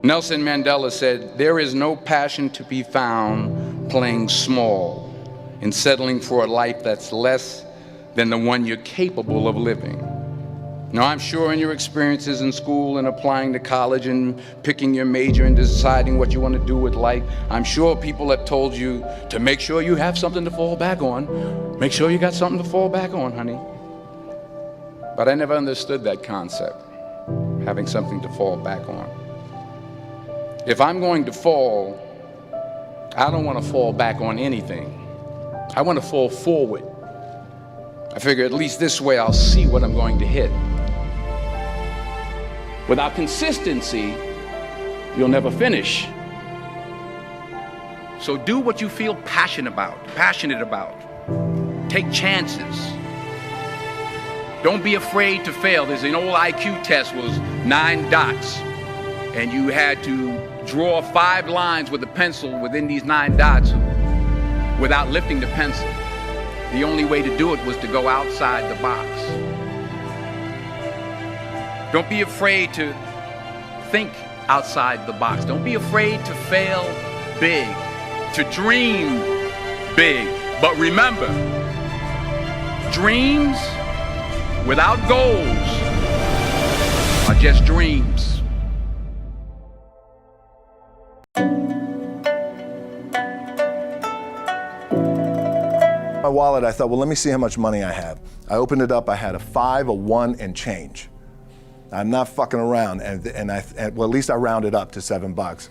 Nelson Mandela said, "There is no passion to be found playing small and settling for a life that's less than the one you're capable of living." Now, I'm sure in your experiences in school and applying to college and picking your major and deciding what you want to do with life, I'm sure people have told you to make sure you have something to fall back on. Make sure you got something to fall back on, honey. But I never understood that concept, having something to fall back on. If I'm going to fall, I don't want to fall back on anything. I want to fall forward. I figure at least this way I'll see what I'm going to hit. Without consistency, you'll never finish. So do what you feel passionate about. Take chances. Don't be afraid to fail. There's an old IQ test, was 9 dots, and you had to draw 5 lines with a pencil within these 9 dots without lifting the pencil. The only way to do it was to go outside the box. Don't be afraid to think outside the box. Don't be afraid to fail big, to dream big. But remember, dreams without goals are just dreams. My wallet, I thought, well, let me see how much money I have. I opened it up, I had a 5, a 1, and change. I'm not fucking around, and well, at least I rounded up to $7.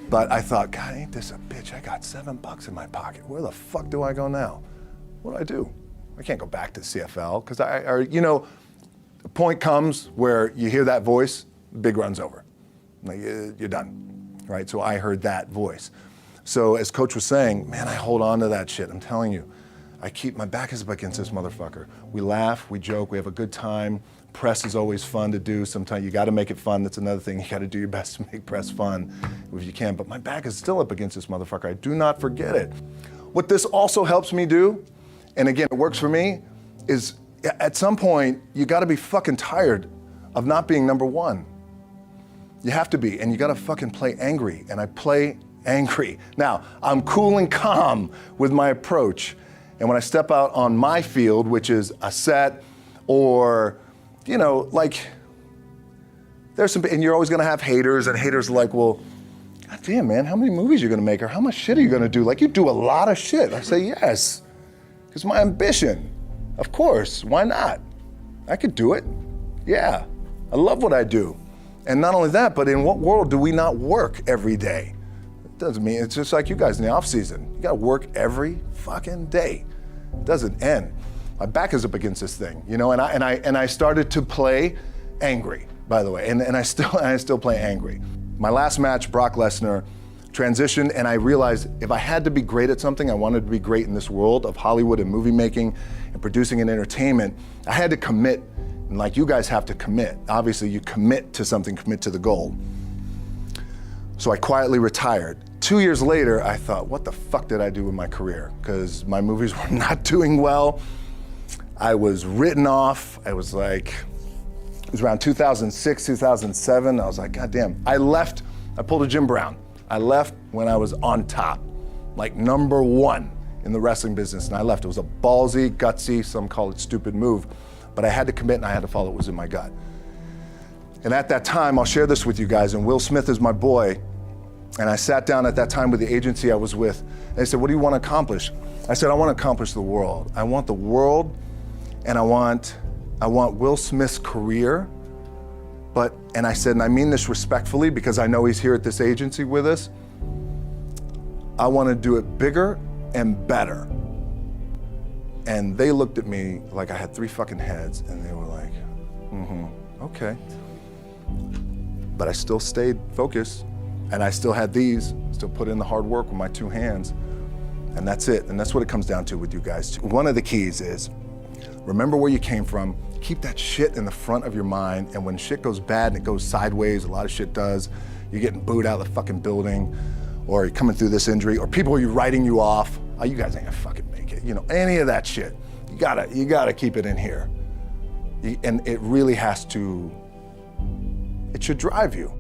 But I thought, God, ain't this a bitch? I got $7 in my pocket. Where the fuck do I go now? What do I do? I can't go back to CFL, because the point comes where you hear that voice, the big run's over. Like, you're done, right? So I heard that voice. So as Coach was saying, man, I hold on to that shit, I'm telling you. My back is up against this motherfucker. We laugh, we joke, we have a good time. Press is always fun to do. Sometimes you gotta make it fun, that's another thing. You gotta do your best to make press fun if you can, but my back is still up against this motherfucker. I do not forget it. What this also helps me do, and again, it works for me, is at some point, you gotta be fucking tired of not being number one. You have to be, and you gotta fucking play angry, and I play angry. Now, I'm cool and calm with my approach, and when I step out on my field, which is a set, or, you know, like, there's some, and you're always gonna have haters, and haters are like, well, God damn, man, how many movies are you gonna make, or how much shit are you gonna do? Like, you do a lot of shit. I say, yes, it's my ambition. Of course, why not? I could do it, yeah. I love what I do. And not only that, but in what world do we not work every day? It doesn't mean, it's just like you guys in the off season. You gotta work every fucking day. It doesn't end. My back is up against this thing, you know, and I started to play angry, by the way, and I still play angry. My last match, Brock Lesnar, transitioned, and I realized if I had to be great at something, I wanted to be great in this world of Hollywood and movie making and producing and entertainment, I had to commit, and like you guys have to commit. Obviously, you commit to something, commit to the goal. So I quietly retired. 2 years later, I thought, what the fuck did I do with my career? Because my movies were not doing well. I was written off. I was like, it was around 2006, 2007. I was like, God damn. I left, I pulled a Jim Brown. I left when I was on top, like #1 in the wrestling business, and I left. It was a ballsy, gutsy, some call it stupid move, but I had to commit and I had to follow what was in my gut. And at that time, I'll share this with you guys, and Will Smith is my boy, and I sat down at that time with the agency I was with, and they said, what do you want to accomplish? I said, I want to accomplish the world. I want the world, and I want Will Smith's career, and I said, and I mean this respectfully because I know he's here at this agency with us, I want to do it bigger and better. And they looked at me like I had 3 fucking heads, and they were like, okay. But I still stayed focused, and I still had still put in the hard work with my 2 hands, and that's it. And that's what it comes down to with you guys. One of the keys is, remember where you came from, keep that shit in the front of your mind, and when shit goes bad and it goes sideways, a lot of shit does, you're getting booed out of the fucking building, or you're coming through this injury, or people are writing you off, oh, you guys ain't gonna fucking make it, you know, any of that shit. You gotta keep it in here. And it really has to, it should drive you.